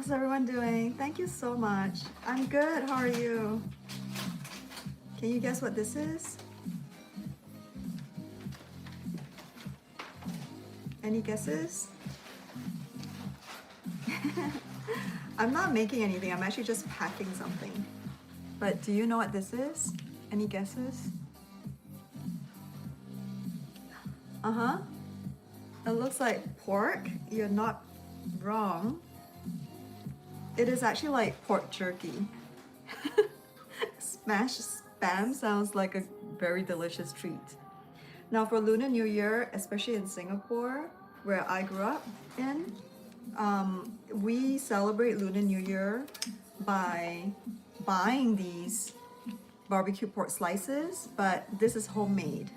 How's everyone doing? Thank you so much. I'm good. How are you? Can you guess what this is? Any guesses? I'm not making anything. I'm actually just packing something. But do you know what this is? Any guesses? Uh-huh. It looks like pork. You're not wrong. It is actually like pork jerky. Smashed spam sounds like a very delicious treat. Now for Lunar New Year, especially in Singapore, where I grew up in, we celebrate Lunar New Year by buying these barbecue pork slices, but this is homemade.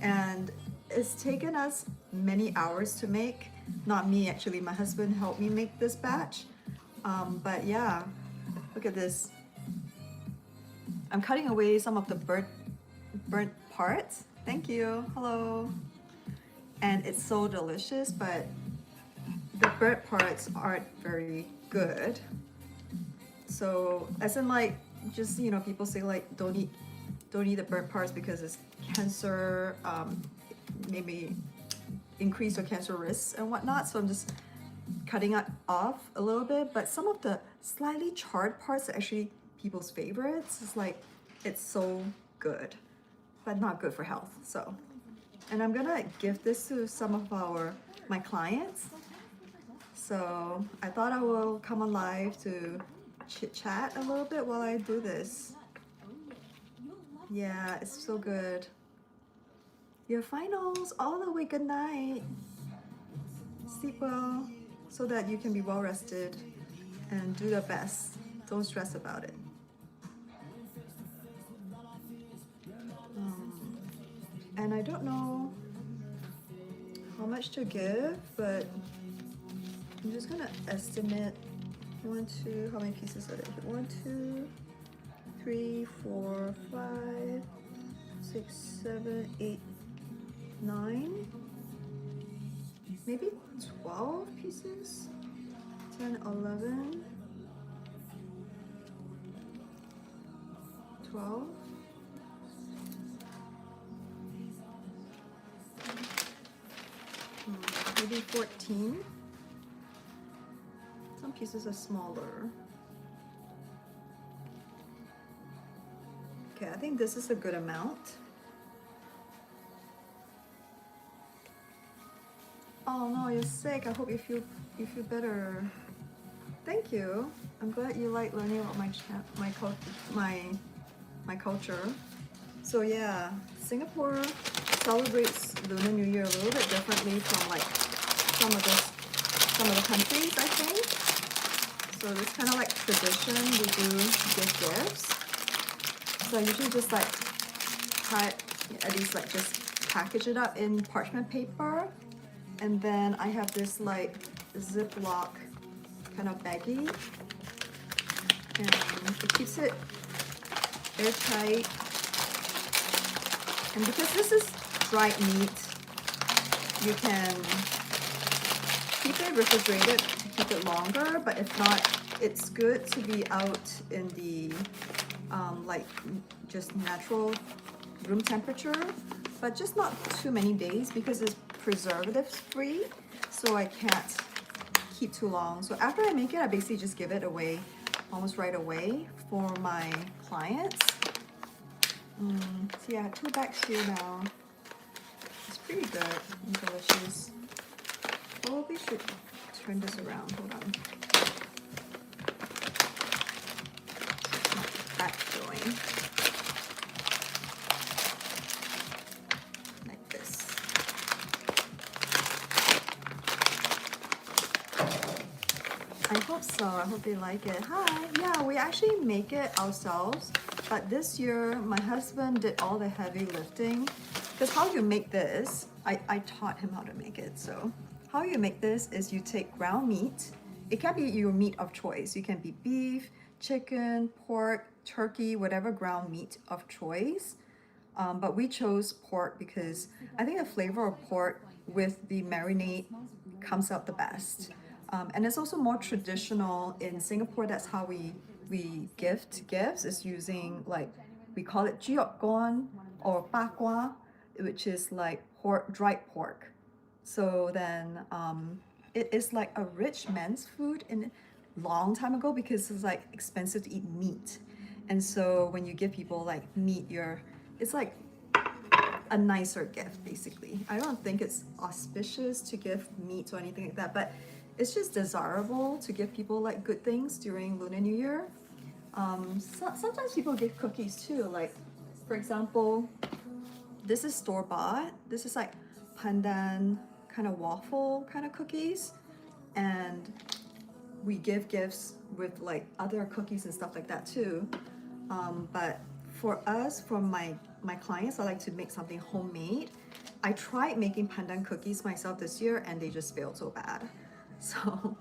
And it's taken us many hours to make. Not me, actually. My husband helped me make this batch. But yeah, look at this. I'm cutting away some of the burnt parts. Thank you. Hello. And it's so delicious, but the burnt parts aren't very good. So, as in like, just, you know, people say like, don't eat the burnt parts because it's cancer, maybe increase your cancer risks and whatnot. So I'm just cutting it off a little bit, but some of the slightly charred parts are actually people's favorites. It's like, it's so good, but not good for health. So, and I'm gonna give this to some of my clients. So I thought I will come on live to chit chat a little bit while I do this. Yeah, it's so good. Your finals all the way. Good night. Sleep well so that you can be well rested and do the best. Don't stress about it. And I don't know how much to give, but I'm just gonna estimate 1, 2, how many pieces are there? 1, 2, 3, 4, 5, 6, 7, 8, 9, maybe 12 pieces, 10, 11, 12, maybe 14. Some pieces are smaller. Okay, I think this is a good amount. Oh no, you're sick. I hope you feel better. Thank you. I'm glad you like learning about my culture. So yeah, Singapore celebrates Lunar New Year a little bit differently from like some of the countries, I think. So this kind of like tradition, we do give gifts. So I usually just like at least like just package it up in parchment paper. And then I have this like Ziploc kind of baggie. And it keeps it airtight. And because this is dried meat, you can keep it refrigerated to keep it longer, but if not, it's good to be out in the like just natural room temperature, but just not too many days because it's preservatives free, so I can't keep too long. So after I make it, I basically just give it away almost right away for my clients. So yeah, 2 bags here now. It's pretty good and delicious. Probably should turn this around. Hold on. Back going. Like this. I hope so. I hope they like it. Hi. Yeah, we actually make it ourselves. But this year, my husband did all the heavy lifting. Because how you make this, I taught him how to make it. So how you make this is you take ground meat. It can be your meat of choice. You can be beef, chicken, pork, turkey, whatever ground meat of choice. But we chose pork because I think the flavor of pork with the marinade comes out the best. And it's also more traditional in Singapore. That's how we gift gifts, is using, like, we call it jiokgon or bakwa, which is like pork, dried pork. So then it is like a rich man's food in long time ago, because it's like expensive to eat meat. And so when you give people like meat, it's like a nicer gift, basically. I don't think it's auspicious to give meat or anything like that, but it's just desirable to give people like good things during Lunar New Year. Sometimes people give cookies too, like, for example, this is store-bought. This is like pandan kind of waffle kind of cookies, and we give gifts with like other cookies and stuff like that too. But for us, for my clients, I like to make something homemade. I tried making pandan cookies myself this year, and they just failed so bad. So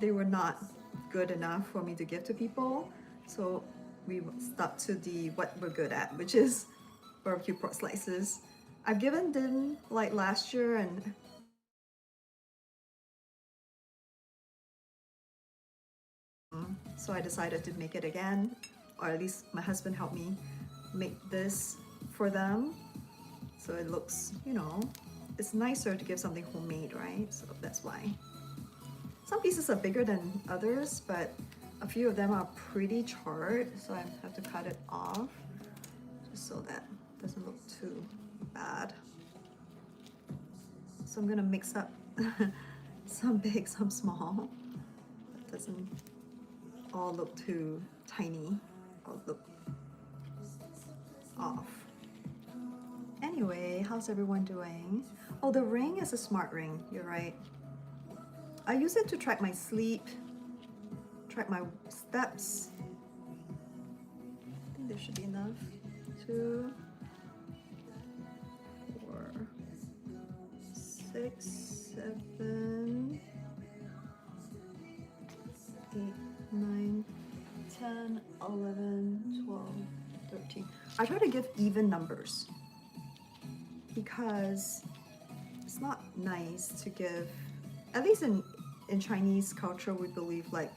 they were not good enough for me to give to people. So we stuck to what we're good at, which is barbecue pork slices. I've given them like last year, and so I decided to make it again, or at least my husband helped me make this for them. So it looks, it's nicer to give something homemade, right? So that's why. Some pieces are bigger than others, but a few of them are pretty charred, so I have to cut it off just so that it doesn't look too bad. So I'm gonna mix up some big, some small. It doesn't all look too tiny or look off. Anyway, how's everyone doing? Oh, the ring is a smart ring, you're right. I use it to track my sleep, track my steps. I think there should be enough. 2, 4, 6, 7, 8, 9, 10, 11, 12, 13. I try to give even numbers because it's not nice to give, at least in Chinese culture, we believe like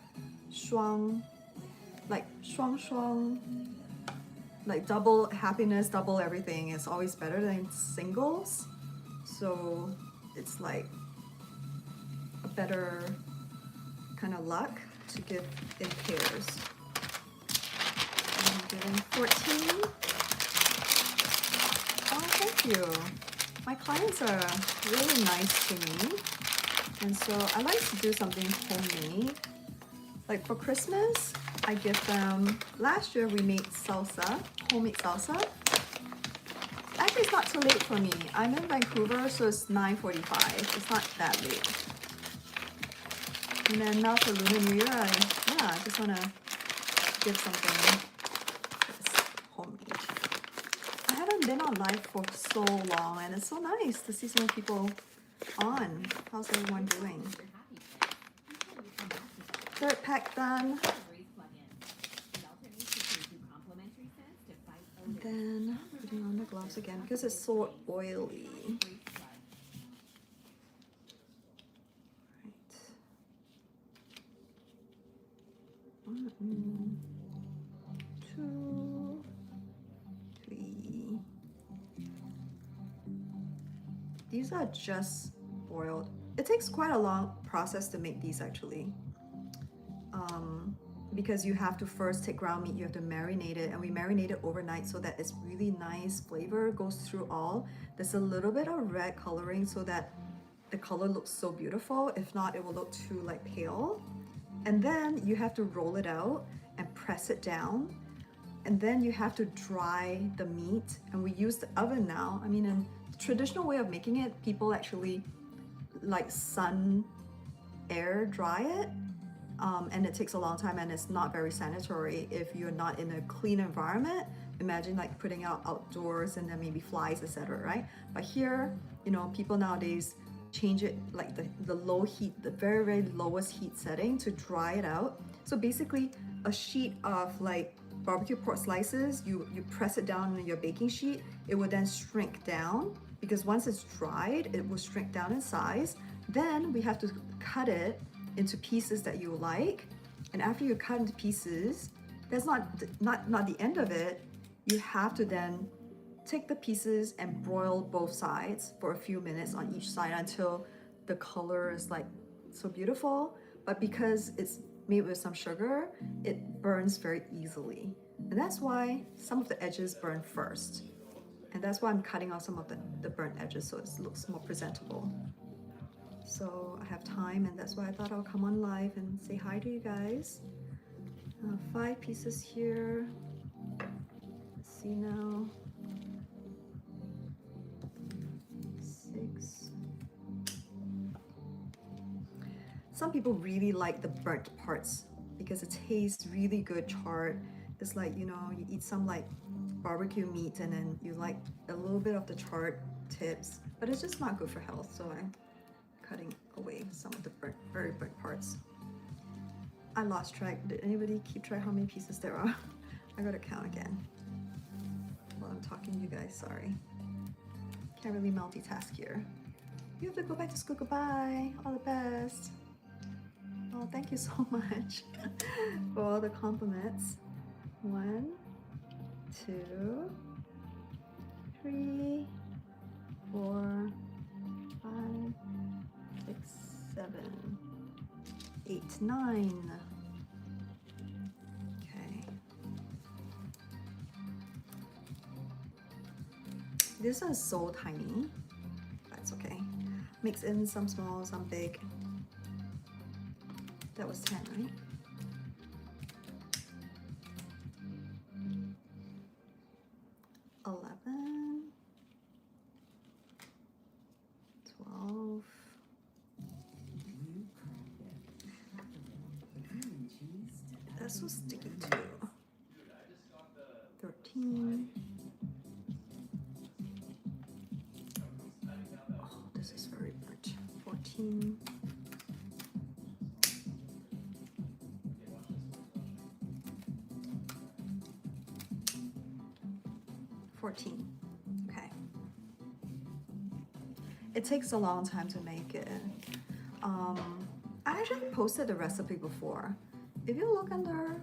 shuang, like double happiness, double everything is always better than singles. So it's like a better kind of luck to give in pairs. I'm giving 14. Oh, thank you. My clients are really nice to me. And so I like to do something homemade. Like for Christmas, I give them, last year we made salsa, homemade salsa. Actually, it's not too late for me. I'm in Vancouver, so it's 9:45. It's not that late. And then now for Lunar New Year, I just want to give something that's homemade. I haven't been on live for so long, and it's so nice to see so many people on. How's everyone doing? Third pack done. And then putting on the gloves again because it's so oily. Right. 1, 2, 3. These are just boiled. It takes quite a long process to make these actually. Because you have to first take ground meat, you have to marinate it, and we marinate it overnight so that it's really nice flavor, goes through all. There's a little bit of red coloring so that the color looks so beautiful. If not, it will look too like pale. And then you have to roll it out and press it down. And then you have to dry the meat. And we use the oven now. I mean, in the traditional way of making it, people actually like sun air dry it. And it takes a long time, and it's not very sanitary if you're not in a clean environment. Imagine like putting out outdoors and then maybe flies, etc., right? But here, people nowadays change it like the low heat, the very, very lowest heat setting to dry it out. So basically a sheet of like barbecue pork slices, you press it down on your baking sheet, it will then shrink down because once it's dried, it will shrink down in size. Then we have to cut it into pieces that you like. And after you cut into pieces, that's not the end of it. You have to then take the pieces and broil both sides for a few minutes on each side until the color is like so beautiful. But because it's made with some sugar, it burns very easily. And that's why some of the edges burn first. And that's why I'm cutting off some of the burnt edges so it looks more presentable. So I have time, and that's why I thought I'll come on live and say hi to you guys. 5 pieces here. Let's see now. 6. Some people really like the burnt parts because it tastes really good charred. It's like, you know, you eat some like barbecue meat and then you like a little bit of the charred tips, but it's just not good for health, so I'm cutting away some of the very burnt parts. I lost track. Did anybody keep track how many pieces there are? I gotta count again while I'm talking to you guys, sorry. Can't really multitask here. You have to go back to school, goodbye, all the best. Oh, thank you so much for all the compliments. 1, 2, 3, 4, 5, 6, 7, 8, 9. Okay. This one is so tiny. That's okay. Mix in some small, some big. That was 10, right? 11, 12. That's so sticky too. 13. Oh, this is very burnt. 14. 14. Okay. It takes a long time to make it. I actually posted the recipe before. If you look under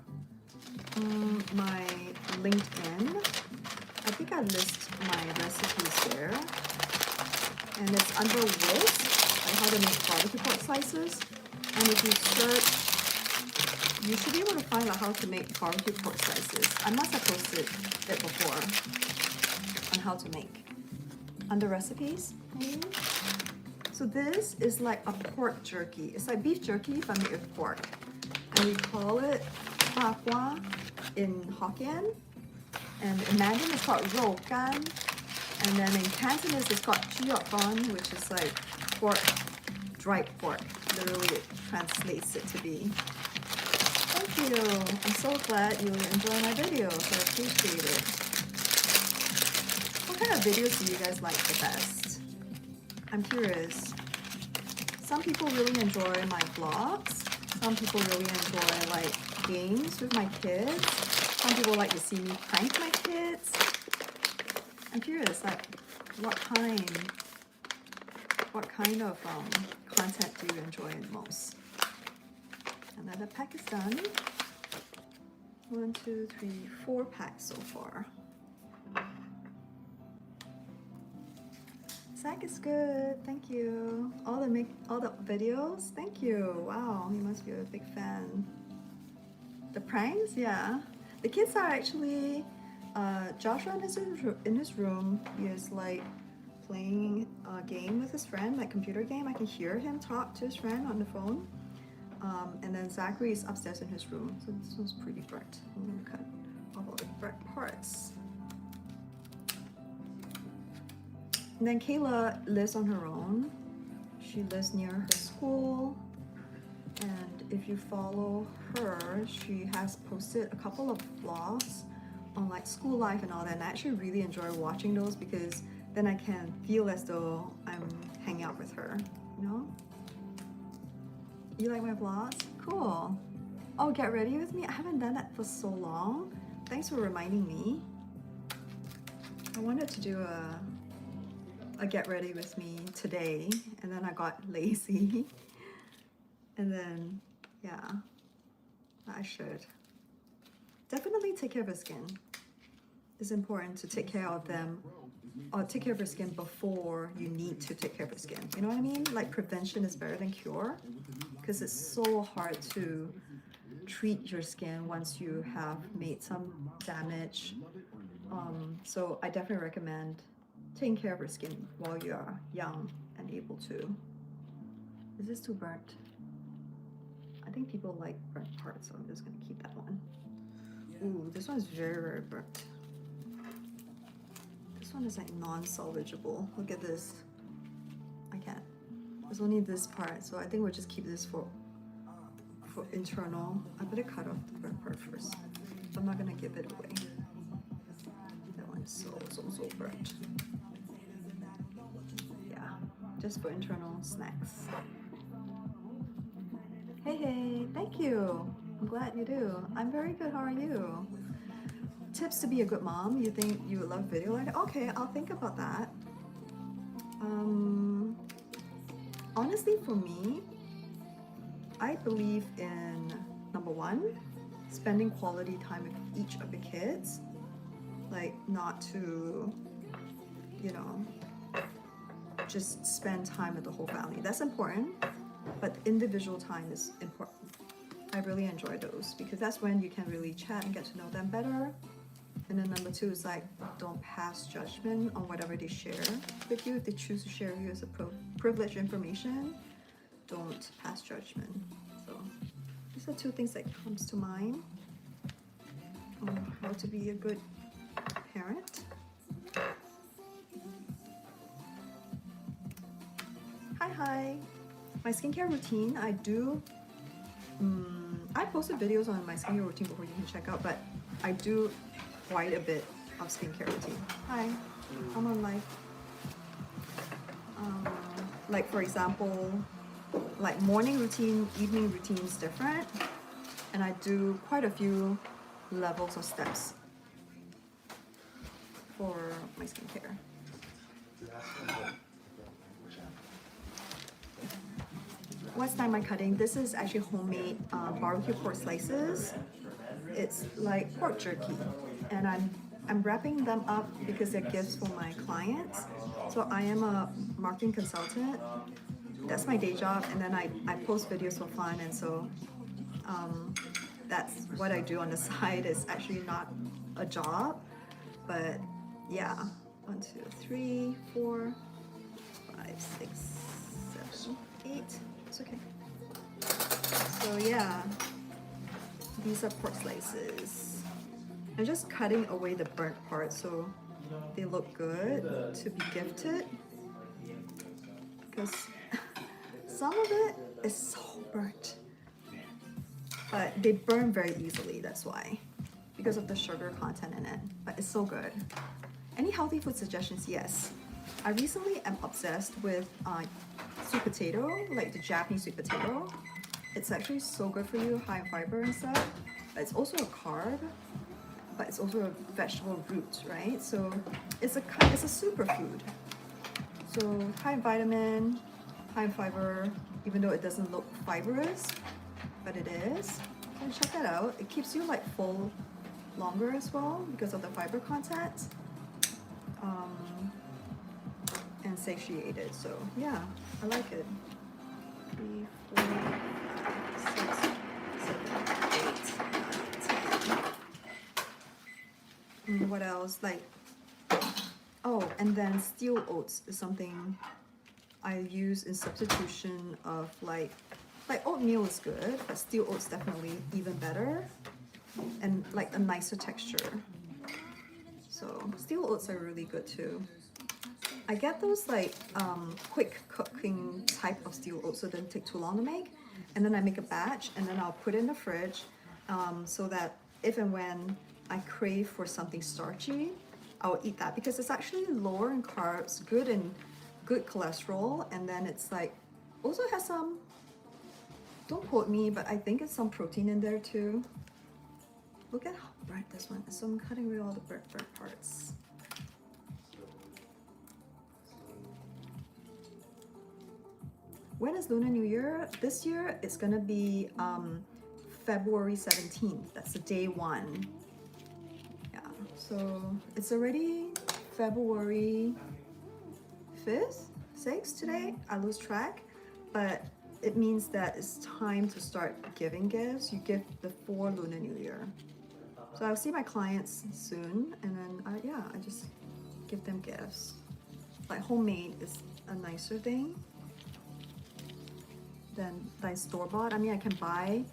my LinkedIn, I think I list my recipes there. And it's under whisk, like how to make barbecue pork slices. And if you search, you should be able to find out how to make barbecue pork slices. I must have posted it before on how to make. Under recipes, maybe? So this is like a pork jerky. It's like beef jerky but made with pork. And we call it ba gua in Hokkien. And in Mandarin it's called rou gan. And then in Cantonese it's called jiao, which is like pork, dried pork. Literally it translates it to be. Thank you. I'm so glad you enjoy my videos. I appreciate it. What kind of videos do you guys like the best? I'm curious. Some people really enjoy my vlogs. Some people really enjoy like games with my kids. Some people like to see me prank my kids. I'm curious, like what kind of content do you enjoy most? Another pack is done. 1, 2, 3, 4 packs so far. Zach is good, thank you. All the videos, thank you. Wow, he must be a big fan. The pranks, yeah. The kids are actually, Joshua in his room. He is like playing a game with his friend, like computer game. I can hear him talk to his friend on the phone. And then Zachary is upstairs in his room. So this one's pretty burnt. I'm gonna cut off all the burnt parts. And then Kayla lives on her own. She lives near her school. And if you follow her, she has posted a couple of vlogs on like school life and all that. And I actually really enjoy watching those because then I can feel as though I'm hanging out with her, you know? You like my vlogs? Cool. Oh, get ready with me? I haven't done that for so long. Thanks for reminding me. I wanted to do a get ready with me today, and then I got lazy And then, yeah, I should. Definitely take care of your skin. It's important to take care of them, or take care of your skin before you need to take care of your skin. You know what I mean? Like prevention is better than cure, because it's so hard to treat your skin once you have made some damage. So I definitely recommend taking care of your skin while you are young and able to. Is this too burnt? I think people like burnt parts, so I'm just gonna keep that one. Ooh, this one is very, very burnt. This one is like non-salvageable. Look at this. I can't. There's only this part, so I think we'll just keep this for internal. I better cut off the burnt part first. I'm not gonna give it away. That one's so burnt. Yeah, just for internal snacks. Hey, thank you. I'm glad you do. I'm very good. How are you? Tips to be a good mom. You think you would love video like that? Okay, I'll think about that. Honestly, for me, I believe in number one, spending quality time with each of the kids. Like not to, you know, just spend time with the whole family. That's important, but individual time is important. I really enjoy those because that's when you can really chat and get to know them better. And then number two is like, don't pass judgment on whatever they share with you. If they choose to share with you as a privileged information, don't pass judgment. So these are two things that comes to mind on how to be a good parent. Hi. My skincare routine, I do, I posted videos on my skincare routine before you can check out, but I do quite a bit of skincare routine. Hi, I'm on live. Like for example, like morning routine, evening routine is different, and I do quite a few levels of steps for my skincare. What's time am I cutting? This is actually homemade barbecue pork slices. It's like pork jerky, and I'm wrapping them up because they're gifts for my clients. So I am a marketing consultant. That's my day job, and then I post videos for fun, and so that's what I do on the side. It's actually not a job, but yeah. 1, 2, 3, 4, 5, 6, 7, 8. It's okay. So yeah, these are pork slices. I'm just cutting away the burnt part so they look good to be gifted, because some of it is so burnt, but they burn very easily. That's why, because of the sugar content in it, but it's so good. Any healthy food suggestions? Yes, I recently am obsessed with sweet potato, like the Japanese sweet potato. It's actually so good for you, high in fiber and stuff. But it's also a carb, but it's also a vegetable root, right? So it's a superfood. So high in vitamin, high in fiber, even though it doesn't look fibrous, but it is. So check that out. It keeps you like full longer as well because of the fiber content. And satiated, so yeah, I like it. 3, 4, 5, 6, 7, 8, 9, 10. What else? Like, oh, and then steel oats is something I use in substitution of like oatmeal is good, but steel oats definitely even better and like a nicer texture. So steel oats are really good too. I get those like quick cooking type of steel oats, so it doesn't take too long to make. And then I make a batch, and then I'll put it in the fridge so that if and when I crave for something starchy, I'll eat that because it's actually lower in carbs, good cholesterol, and then it's like also has some, don't quote me, but I think it's some protein in there too. Look at how burnt this one is. So I'm cutting away all the burnt parts. when is Lunar New Year? This year it's gonna be February 17th. That's the day one. Yeah, so it's already February 5th, 6th today. I lose track, but it means that it's time to start giving gifts. You give before Lunar New Year. So I'll see my clients soon, and then I just give them gifts. Like homemade is a nicer thing than like store-bought. I mean, I can buy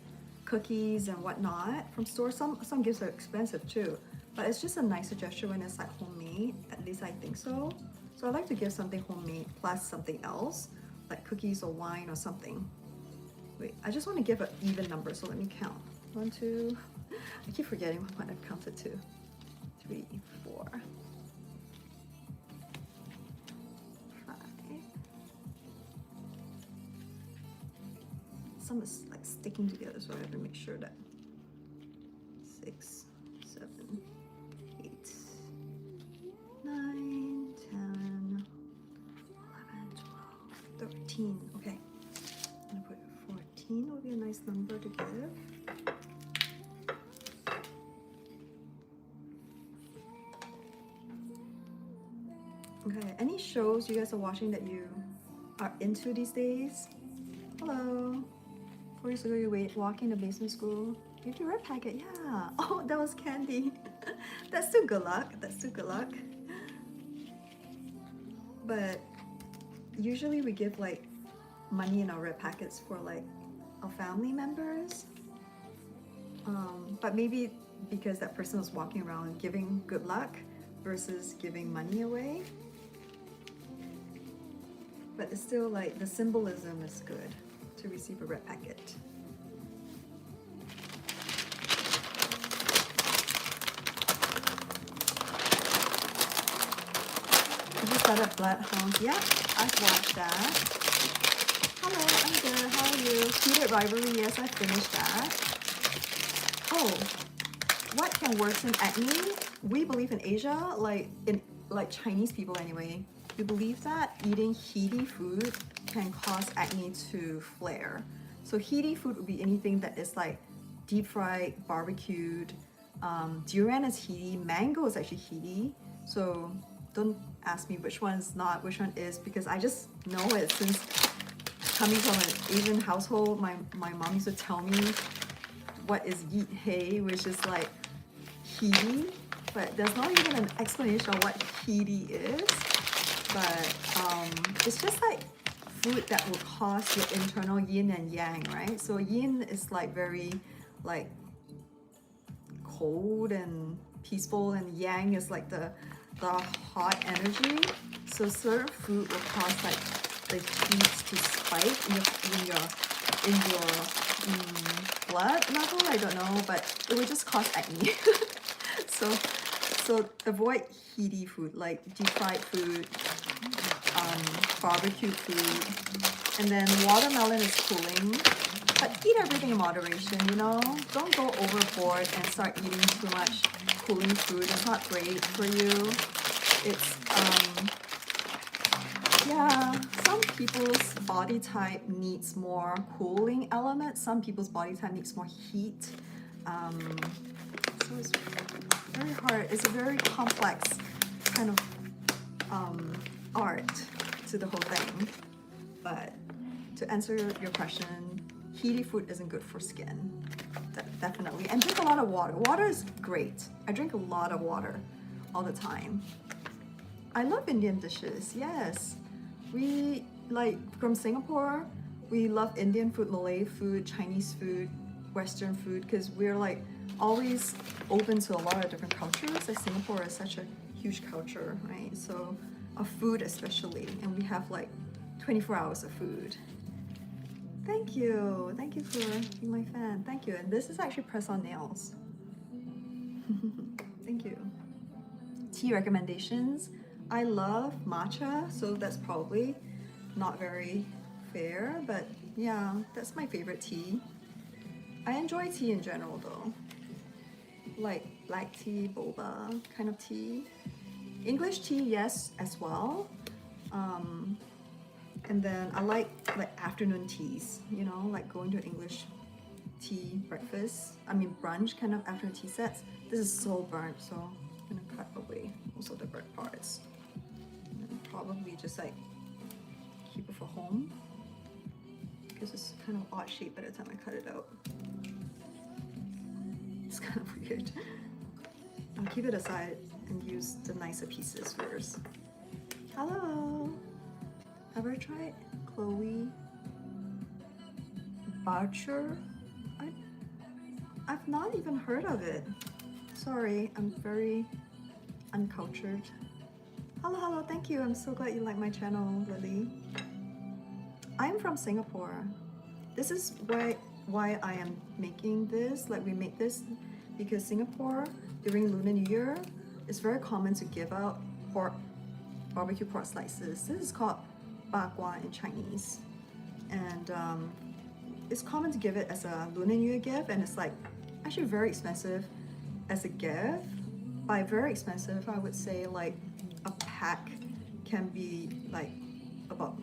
cookies and whatnot from stores. Some gifts are expensive too, but it's just a nicer gesture when it's like homemade. At least I think so. So I like to give something homemade plus something else, like cookies or wine or something. Wait, I just want to give an even number, so let me count. 1, 2. I keep forgetting what I've counted to. 3, 4, 5. Some is like sticking together, so I have to make sure that 6, 7, 8, 9, 10, 11, 12, 13. Okay, I'm gonna put 14 will be a nice number to give. Okay, any shows you guys are watching that you are into these days? Hello. 4 years ago, you walking the basement school. Give your red packet, yeah. Oh, that was candy. That's still good luck. That's still good luck. But usually we give like money in our red packets for like our family members. But maybe because that person was walking around giving good luck versus giving money away. But it's still like the symbolism is good to receive a red packet. Did you start at Bloodhound? Yeah, I've watched that. Hello, I'm good. How are you? Heated Rivalry, yes, I finished that. Oh, what can worsen acne? We believe in Asia, like Chinese people anyway. We believe that eating heaty food can cause acne to flare. So heaty food would be anything that is like deep fried, barbecued. Durian is heaty. Mango is actually heaty. So don't ask me which one is not, which one is, because I just know it since coming from an Asian household. My mom used to tell me what is yeet hay, which is like heaty, but there's not even an explanation of what heaty is. But it's just like food that will cause your internal yin and yang, right? So yin is like very like cold and peaceful, and yang is like the hot energy. So certain food will cause like the heat to spike in your blood level. I don't know, but it will just cause acne. So avoid heaty food like deep fried food, barbecue food, and then watermelon is cooling, but eat everything in moderation, you know? Don't go overboard and start eating too much cooling food. It's not great for you. It's, yeah, some people's body type needs more cooling elements. Some people's body type needs more heat. So it's very hard. It's a very complex kind of art to the whole thing. But to answer your question, heaty food isn't good for skin. Definitely. And drink a lot of water. Water is great. I drink a lot of water all the time. I love Indian dishes, yes. We, like, from Singapore, we love Indian food, Malay food, Chinese food, Western food, because we're like always open to a lot of different cultures. Like Singapore is such a huge culture, right? So of food especially, and we have like 24 hours of food. Thank you for being my fan. Thank you. And this is actually press-on nails. Thank you. Tea recommendations. I love matcha, so that's probably not very fair, but yeah, that's my favorite tea. I enjoy tea in general though, like black tea, boba kind of tea. English tea, yes, as well. And then I like afternoon teas, you know, like going to English tea breakfast. I mean brunch kind of afternoon tea sets. This is so burnt, so I'm gonna cut away most of the burnt parts. And then probably just like keep it for home because it's kind of odd shape by the time I cut it out. It's kind of weird. I'll keep it aside and use the nicer pieces first. Hello! Ever tried Chloe Barcher? I've not even heard of it. Sorry, I'm very uncultured. Hello, hello, thank you. I'm so glad you like my channel, Lily. I'm from Singapore. This is why I am making this. Like we make this because Singapore during Lunar New Year, it's very common to give out barbecue pork slices. This is called bagua in Chinese, and it's common to give it as a Lunar New Year gift, and it's like actually very expensive as a gift. By very expensive, I would say like a pack can be like about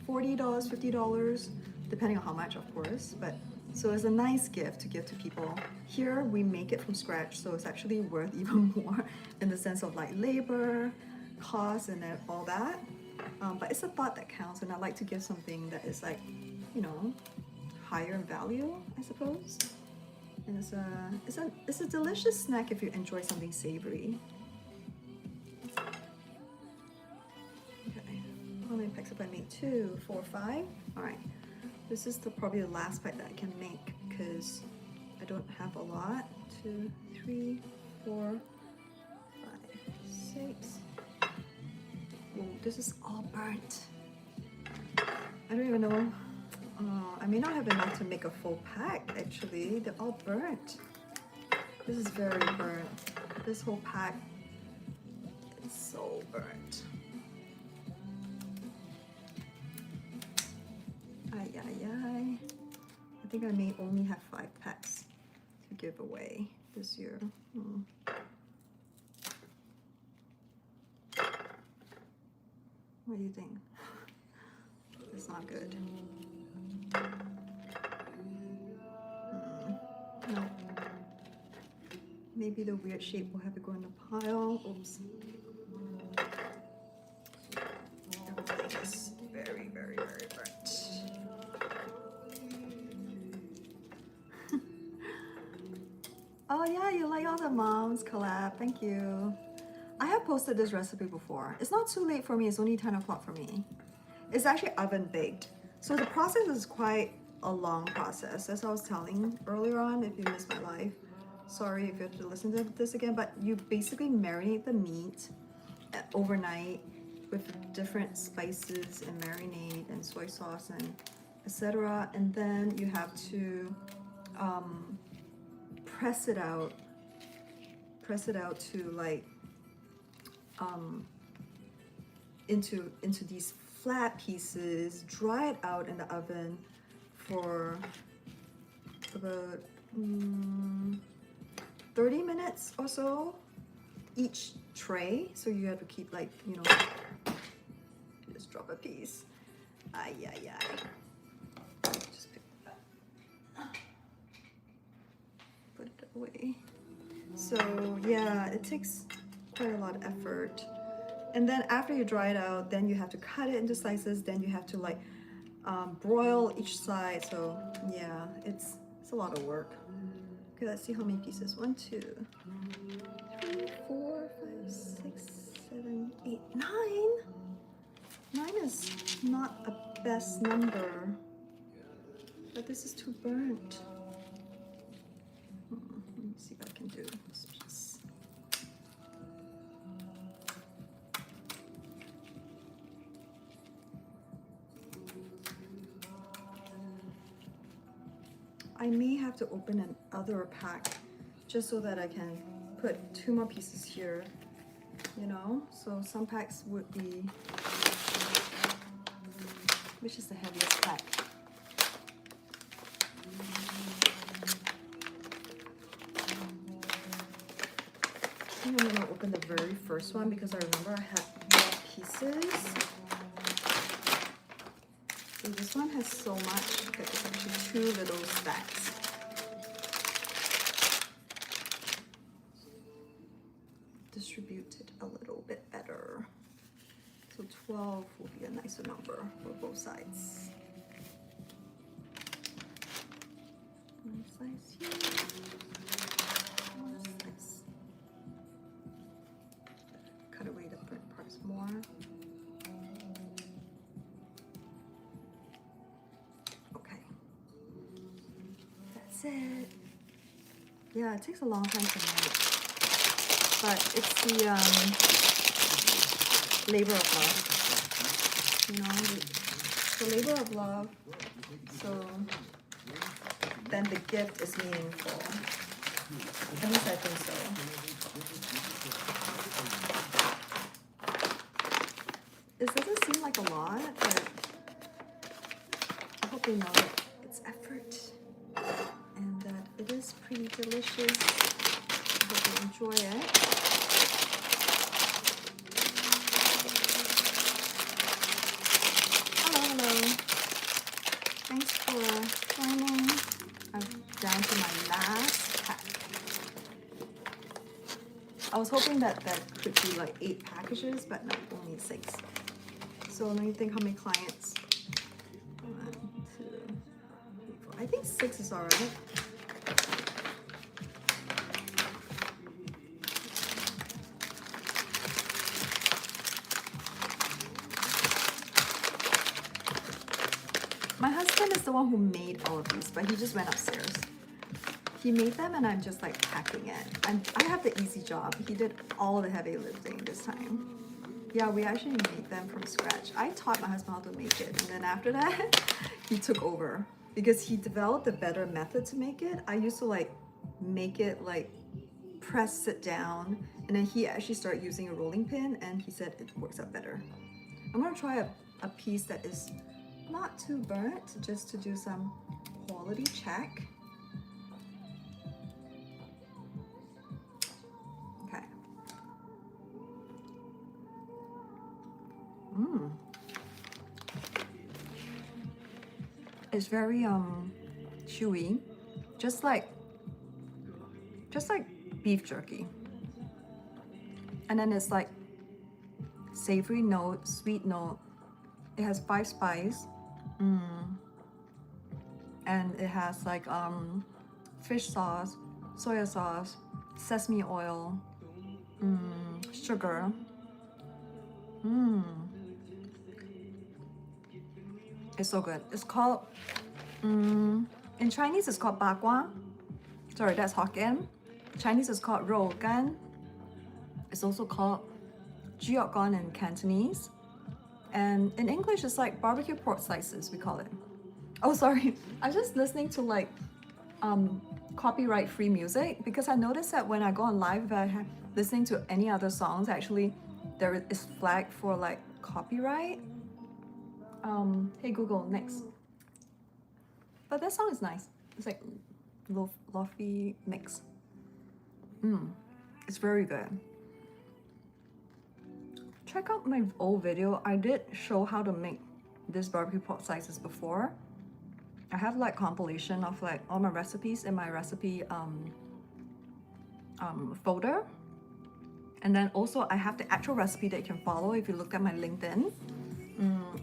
$40, $50, depending on how much, of course. But so it's a nice gift to give to people. Here we make it from scratch, so it's actually worth even more in the sense of like labor, cost, and all that. But it's a thought that counts, and I like to give something that is like, you know, higher in value, I suppose. And it's a delicious snack if you enjoy something savory. Okay, how many packs have I made? 2, 4, 5. All right, this is probably the last pack that I can make because I don't have a lot. 2, 3, 4, 5, 6. Oh, this is all burnt. I don't even know. I may not have enough to make a full pack, actually. They're all burnt. This is very burnt. This whole pack is so burnt. Ay, ay, ay. I think I may only have 5 packs to give away this year. What do you think? It's not good. No. Maybe the weird shape will have to go in the pile. Oops. Everything is very, very, very burnt. Oh yeah, you like all the moms collab. Thank you. I have posted this recipe before. It's not too late for me. It's only 10 o'clock for me. It's actually oven baked. So the process is quite a long process, as I was telling earlier on. If you missed my live, sorry if you have to listen to this again, but you basically marinate the meat overnight with different spices and marinade and soy sauce and etc. And then you have to press it out to like into these flat pieces, dry it out in the oven for about 30 minutes or so each tray. So you have to keep like, you know, just drop a piece. Ay, ay, ay. Just pick it up. Put it away. So yeah, it takes quite a lot of effort. And then after you dry it out, then you have to cut it into slices. Then you have to like broil each side. So yeah, it's a lot of work. Okay, let's see how many pieces. 1, 2, 3, 4, 5, 6, 7, 8, 9. 9 is not a best number, but this is too burnt. Let me see what I can do with this piece. I may have to open another pack just so that I can put 2 more pieces here, you know? So some packs would be, which is the heaviest pack? I think I'm gonna open the very first one because I remember I had more pieces. this one has so much that it's actually 2 little stacks. Distribute it a little bit better. So 12 will be a nicer number for both sides. One slice here. One slice. Cut away the burnt parts more. Okay. That's it. Yeah, it takes a long time to make. But it's the labor of love, you know, the labor of love, so then the gift is meaningful. At least I think so. This doesn't seem like a lot, but I hope you know that it's effort and that it is pretty delicious. I hope you enjoy it. Thanks for joining. I'm down to my last pack. I was hoping that could be like 8 packages, but no, only 6. So let me think how many clients. 1, 2, 3, 4. I think 6 is alright. My husband is the one who made all of these, but he just went upstairs. He made them and I'm just like packing it. And I have the easy job. He did all the heavy lifting this time. Yeah, we actually made them from scratch. I taught my husband how to make it, and then after that, he took over because he developed a better method to make it. I used to like make it like press it down, and then he actually started using a rolling pin and he said it works out better. I'm gonna try a piece that is not too burnt, just to do some quality check. Okay. It's very chewy, just like beef jerky. And then it's like savory note, sweet note. It has 5 spice. And it has like fish sauce, soya sauce, sesame oil, sugar. It's so good. It's called in Chinese it's called bagua. Sorry, that's Hokkien. Chinese is called rou gan. It's also called jiao gan in Cantonese. And in English, it's like barbecue pork slices, we call it. Oh, sorry. I'm just listening to like copyright-free music because I noticed that when I go on live, if I'm listening to any other songs, actually there is flagged for like copyright. Hey Google, next. But that song is nice. It's like lofi mix. It's very good. Check out my old video. I did show how to make this barbecue pork slices before. I have like compilation of like all my recipes in my recipe folder. And then also I have the actual recipe that you can follow if you look at my LinkedIn.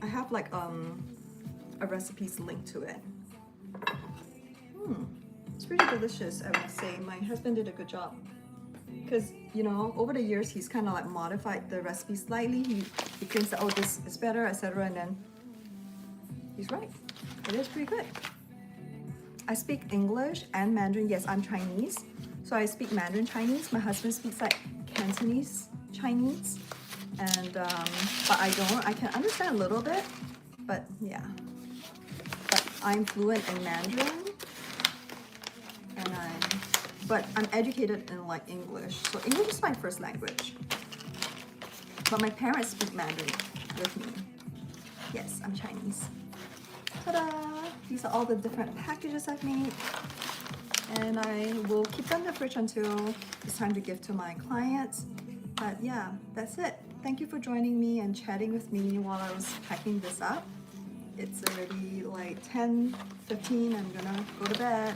I have like a recipes link to it. It's pretty delicious, I would say. My husband did a good job. Because, you know, over the years, he's kind of like modified the recipe slightly. He thinks that, oh, this is better, etc. And then he's right. It is pretty good. I speak English and Mandarin. Yes, I'm Chinese. So I speak Mandarin Chinese. My husband speaks like Cantonese Chinese. And, but I don't. I can understand a little bit. But yeah. But I'm fluent in Mandarin. And but I'm educated in like English. So English is my first language. But my parents speak Mandarin with me. Yes, I'm Chinese. Ta-da! These are all the different packages I've made. And I will keep them in the fridge until it's time to give to my clients. But yeah, that's it. Thank you for joining me and chatting with me while I was packing this up. It's already like 10:15. I'm gonna go to bed.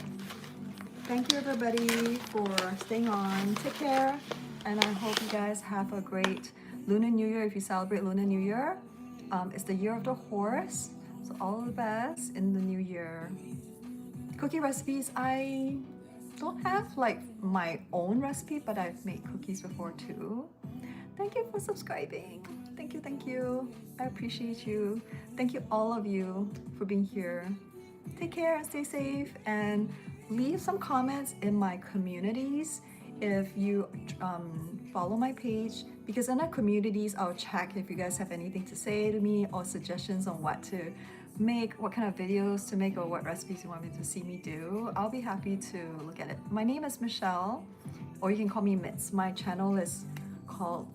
Thank you everybody for staying on. Take care, and I hope you guys have a great Lunar New Year if you celebrate Lunar New Year. It's the year of the horse, so all the best in the new year. Cookie recipes, I don't have like my own recipe, but I've made cookies before too. Thank you for subscribing. Thank you, thank you. I appreciate you. Thank you all of you for being here. Take care, stay safe, and leave some comments in my communities if you follow my page, because in our communities I'll check if you guys have anything to say to me or suggestions on what to make, what kind of videos to make, or what recipes you want me to see me do. I'll be happy to look at it. My name is Michelle, or you can call me Mitz. My channel is called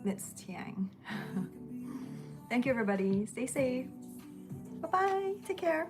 Mitz Tiang. Thank you everybody. Stay safe. Bye bye. Take care.